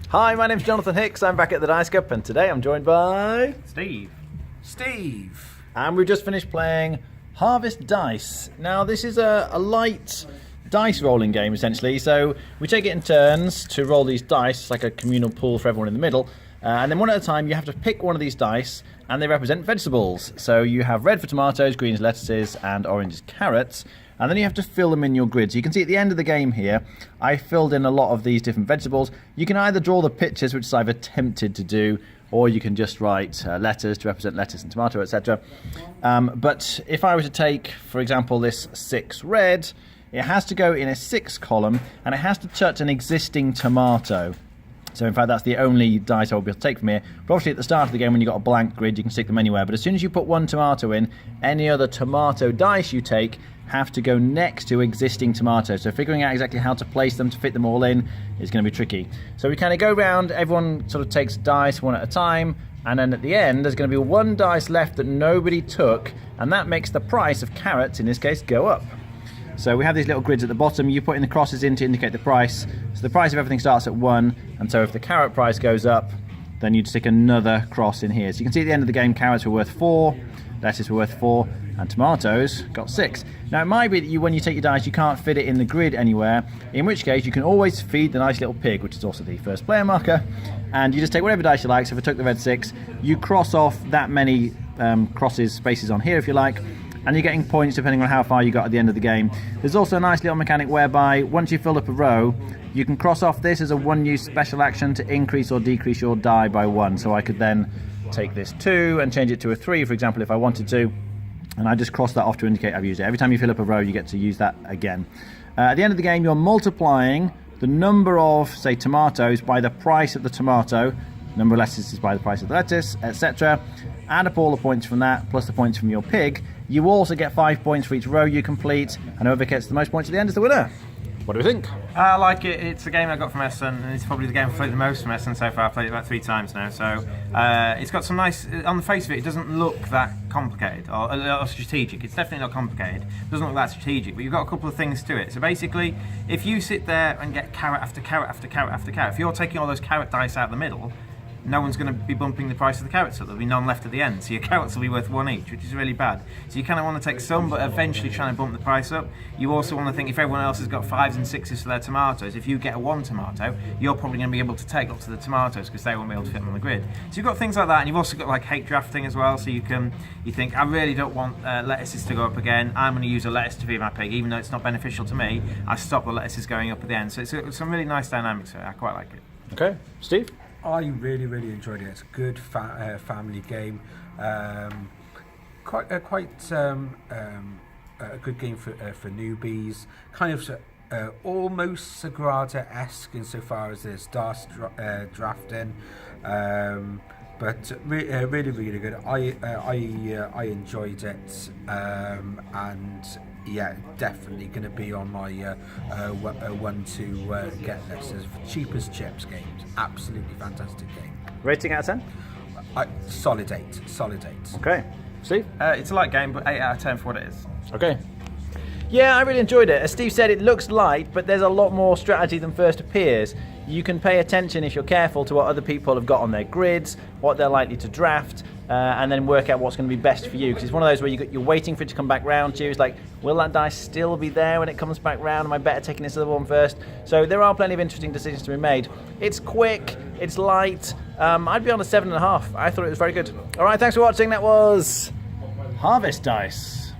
Hi, my name's Jonathan Hicks. I'm back at the Dice Cup, and today I'm joined by Steve. And we've just finished playing Harvest Dice. Now, this is a light dice rolling game, essentially. So we take it in turns to roll these dice, like a communal pool for everyone in the middle. And then one at a time, you have to pick one of these dice, and they represent vegetables. So you have red for tomatoes, green is lettuces, and orange is carrots. And then you have to fill them in your grid. So you can see at the end of the game here, I filled in a lot of these different vegetables. You can either draw the pictures, which I've attempted to do, or you can just write letters to represent lettuce and tomato, etc. But if I were to take, for example, this 6 red, it has to go in a 6 column, and it has to touch an existing tomato. So in fact, that's the only dice I will be able to take from here. But obviously at the start of the game, when you've got a blank grid, you can stick them anywhere. But as soon as you put one tomato in, any other tomato dice you take have to go next to existing tomatoes. So figuring out exactly how to place them to fit them all in is going to be tricky. So we kind of go around, everyone sort of takes dice one at a time, and then at the end there's going to be one dice left that nobody took, and that makes the price of carrots, in this case, go up. So we have these little grids at the bottom. You put in the crosses in to indicate the price. So the price of everything starts at 1, and so if the carrot price goes up, then you'd stick another cross in here. So you can see at the end of the game, carrots were worth 4, lettuce were worth 4, and tomatoes got 6. Now it might be that when you take your dice, you can't fit it in the grid anywhere, in which case you can always feed the nice little pig, which is also the first player marker, and you just take whatever dice you like. So if I took the red 6, you cross off that many spaces on here if you like, and you're getting points depending on how far you got at the end of the game. There's also a nice little mechanic whereby once you've filled up a row, you can cross off this as a one-use special action to increase or decrease your die by 1. So I could then take this 2 and change it to a 3, for example, if I wanted to, and I just cross that off to indicate I've used it. Every time you fill up a row, you get to use that again. At the end of the game, you're multiplying the number of, say, tomatoes by the price of the tomato, number of lettuces by the price of the lettuce, etc. Add up all the points from that, plus the points from your pig. You also get 5 points for each row you complete, and whoever gets the most points at the end is the winner. What do we think? I like it. It's a game I got from Essen, and it's probably the game I've played the most from Essen so far. I've played it about 3 times now, so it's got some nice... On the face of it, it doesn't look that complicated or strategic. It's definitely not complicated. It doesn't look that strategic, but you've got a couple of things to it. So basically, if you sit there and get carrot after carrot after carrot after carrot, if you're taking all those carrot dice out the middle, no one's going to be bumping the price of the carrots up. There'll be none left at the end, so your carrots will be worth 1 each, which is really bad. So you kind of want to take some, but eventually trying to bump the price up. You also want to think if everyone else has got 5s and 6s for their tomatoes, if you get a 1 tomato, you're probably going to be able to take lots of the tomatoes because they won't be able to fit them on the grid. So you've got things like that, and you've also got like hate drafting as well. So you think I really don't want lettuces to go up again. I'm going to use a lettuce to feed my pig, even though it's not beneficial to me. I stop the lettuces going up at the end. So it's some really nice dynamics here. I quite like it. Okay, Steve? I really enjoyed it. It's a good family game. Quite a good game for newbies. Kind of almost Sagrada-esque insofar as there's dice drafting. But really good. I enjoyed it, and yeah, definitely going to be on my one to get this. As cheap as chips games, absolutely fantastic game. Rating out of 10? Solid 8. Okay, Steve? It's a light game, but 8 out of 10 for what it is. Okay. Yeah, I really enjoyed it. As Steve said, it looks light, but there's a lot more strategy than first appears. You can pay attention, if you're careful, to what other people have got on their grids, what they're likely to draft, and then work out what's going to be best for you. Because it's one of those where you're waiting for it to come back round to you. It's like, will that dice still be there when it comes back round? Am I better taking this other one first? So there are plenty of interesting decisions to be made. It's quick, it's light. I'd be on a 7.5. I thought it was very good. All right, thanks for watching. That was Harvest Dice.